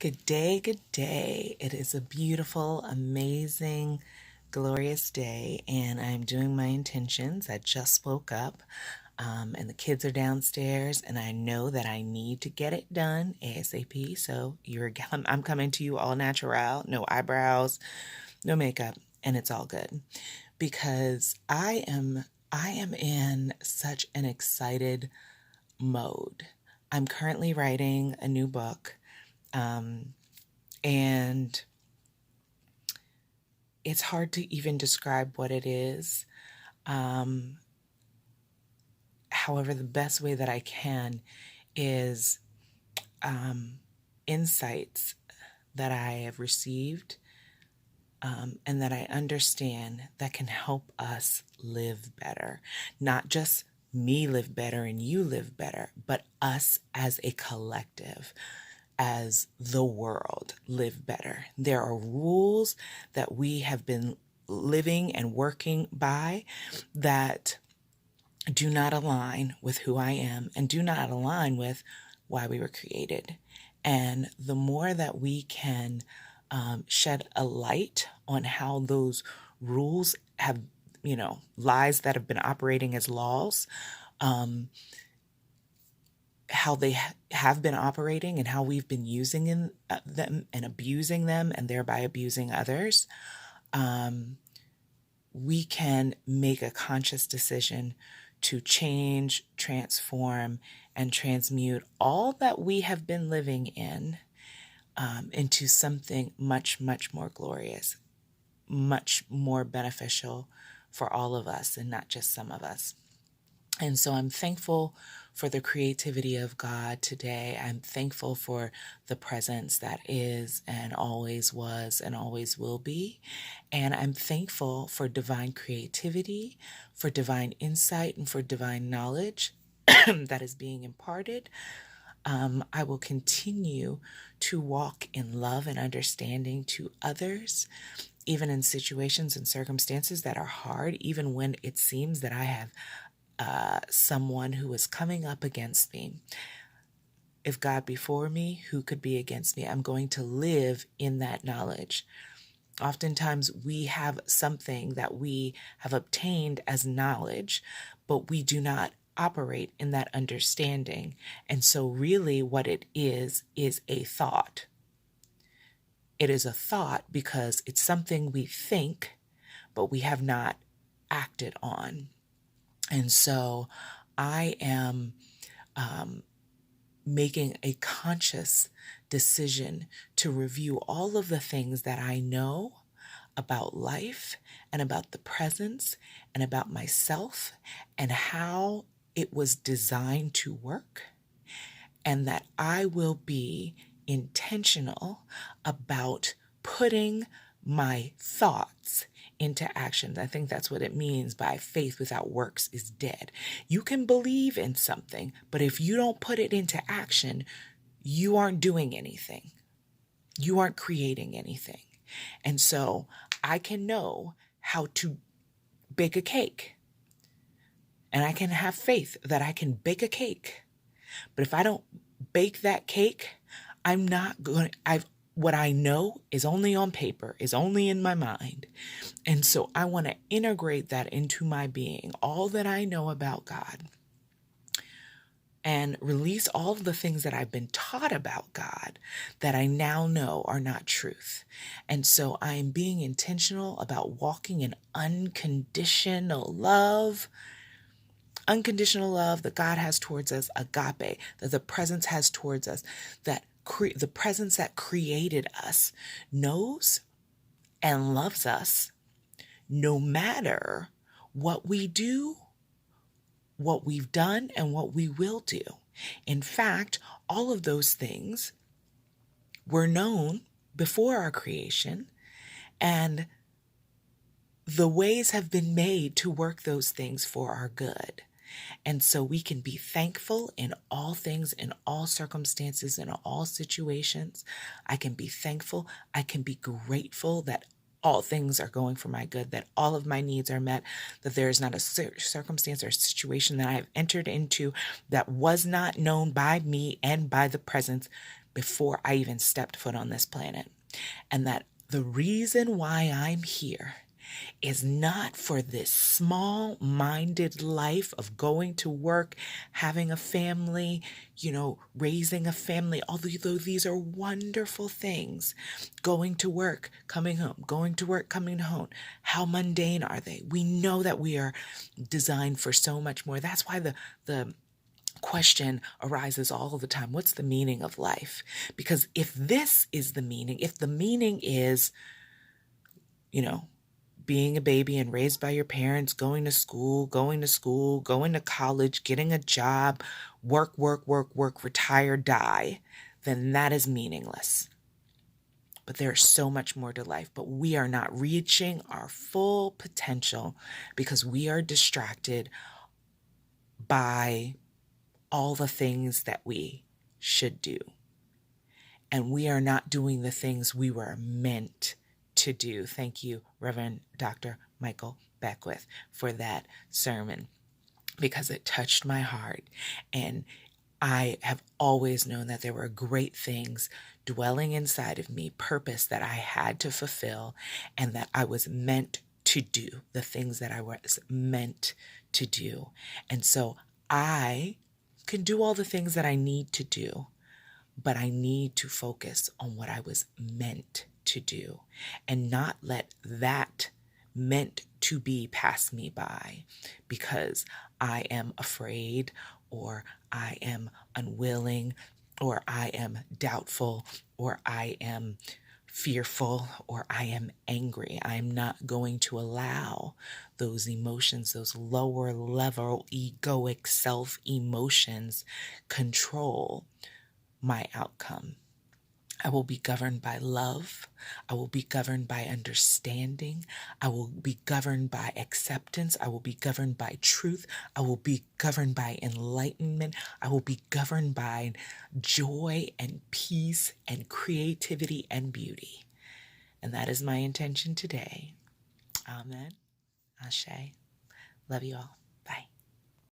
Good day, good day. It is a beautiful, amazing, glorious day, and I'm doing my intentions. I just woke up, and the kids are downstairs, and I know that I need to get it done ASAP. So I'm coming to you all natural, no eyebrows, no makeup, and it's all good because I am in such an excited mode. I'm currently writing a new book. And it's hard to even describe what it is. However, the best way that I can is insights that I have received and that I understand that can help us live better. Not just me live better and you live better, but us as a collective, as the world live better. There are rules that we have been living and working by that do not align with who I am and do not align with why we were created. And the more that we can shed a light on how those rules have, lies that have been operating as laws, how they have been operating and how we've been using them and abusing them and thereby abusing others, we can make a conscious decision to change, transform, and transmute all that we have been living in into something much, much more glorious, much more beneficial for all of us and not just some of us. And so I'm thankful for the creativity of God today. I'm thankful for the presence that is and always was and always will be. And I'm thankful for divine creativity, for divine insight, and for divine knowledge that is being imparted. I will continue to walk in love and understanding to others, even in situations and circumstances that are hard, even when it seems that I have someone who is coming up against me. If God be for me, who could be against me? I'm going to live in that knowledge. Oftentimes we have something that we have obtained as knowledge, but we do not operate in that understanding. And so really what it is a thought. It is a thought because it's something we think, but we have not acted on. And so I am making a conscious decision to review all of the things that I know about life and about the presence and about myself and how it was designed to work, and that I will be intentional about putting my thoughts into action. I think that's what it means by faith without works is dead. You can believe in something, but if you don't put it into action, you aren't doing anything. You aren't creating anything. And so I can know how to bake a cake, and I can have faith that I can bake a cake. But if I don't bake that cake, I'm not going to, what I know is only on paper, is only in my mind. And so I want to integrate that into my being, all that I know about God, and release all of the things that I've been taught about God that I now know are not truth. And so I am being intentional about walking in unconditional love that God has towards us, agape, that the presence has towards us, that the presence that created us knows and loves us no matter what we do, what we've done, and what we will do. In fact, all of those things were known before our creation, and the ways have been made to work those things for our good. And so we can be thankful in all things, in all circumstances, in all situations. I can be thankful. I can be grateful that all things are going for my good, that all of my needs are met, that there is not a circumstance or situation that I have entered into that was not known by me and by the presence before I even stepped foot on this planet. And that the reason why I'm here is not for this small-minded life of going to work, having a family, raising a family, although these are wonderful things. Going to work, coming home, going to work, coming home. How mundane are they? We know that we are designed for so much more. That's why the question arises all the time. What's the meaning of life? Because if this is the meaning, if the meaning is, being a baby and raised by your parents, going to school, going to college, getting a job, work, retire, die, then that is meaningless. But there's so much more to life, but we are not reaching our full potential because we are distracted by all the things that we should do. And we are not doing the things we were meant to do. Thank you, Reverend Dr. Michael Beckwith, for that sermon, because it touched my heart. And I have always known that there were great things dwelling inside of me, purpose that I had to fulfill, and that I was meant to do, the things that I was meant to do. And so I can do all the things that I need to do, but I need to focus on what I was meant to do and not let that meant to be pass me by because I am afraid, or I am unwilling, or I am doubtful, or I am fearful, or I am angry. I'm not going to allow those emotions, those lower level egoic self emotions, control my outcome. I will be governed by love. I will be governed by understanding. I will be governed by acceptance. I will be governed by truth. I will be governed by enlightenment. I will be governed by joy and peace and creativity and beauty. And that is my intention today. Amen. Ashe. Love you all.